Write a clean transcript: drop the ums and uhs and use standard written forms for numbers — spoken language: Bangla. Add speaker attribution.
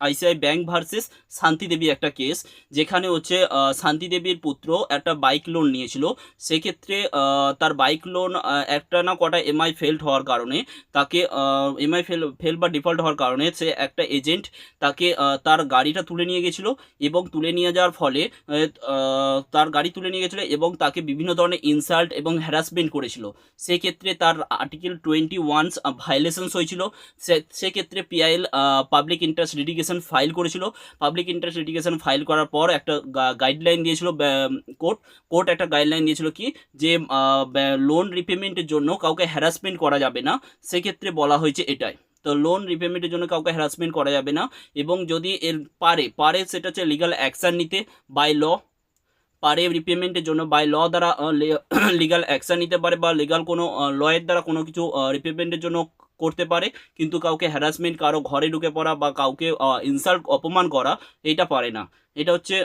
Speaker 1: আইসিআই ব্যাংক ভার্সেস শান্তি দেবী একটা কেস, যেখানে হচ্ছে শান্তি দেবীর পুত্র একটা বাইক লোন নিয়েছিল। সেক্ষেত্রে তার বাইক লোন একটা না কটা এমআই ফেল্ড হওয়ার কারণে তাকে এমআই ফেল বা ডিফল্ট হওয়ার কারণে সে একটা এজেন্ট তাকে তার গাড়িটা তুলে নিয়ে গেছিলো, এবং তুলে নিয়ে যাওয়ার ফলে তার গাড়ি তুলে নিয়ে গেছিলো এবং তাকে বিভিন্ন ধরনের ইনসাল্ট এবং হ্যারাসমেন্ট করেছিল। সেক্ষেত্রে তার আর্টিকেল 21 ভায়োলেশনস হয়েছিল। সেক্ষেত্রে PIL public interest litigation file করেছিল। পাবলিক ইন্টারেস্ট লিটিগেশন ফাইল করার পর একটা গাইডলাইন দিয়েছিল কোর্ট। কোর্ট একটা গাইডলাইন দিয়েছিল কি, যে লোন রিপেমেন্টের জন্য কাউকে হ্যারাসমেন্ট করা যাবে না। সেক্ষেত্রে বলা হয়েছে এটাই। তো লোন রিপেমেন্টের জন্য কাউকে হ্যারাসমেন্ট করা যাবে না, এবং যদি এর পারে সেটা হচ্ছে লিগাল অ্যাকশান নিতে বাই ল, পারে রিপেমেন্টের জন্য বাই ল দ্বারা লিগাল অ্যাকশন নিতে পারে, বা লিগাল কোনো লয়ের দ্বারা কোনো কিছু রিপেমেন্টের জন্য করতে পারে। কিন্তু কাউকে হ্যারাসমেন্ট, কারো ঘরে ঢুকে পড়া বা কাউকে ইনসাল্ট অপমান করা, এটা পারে না। এটা হচ্ছে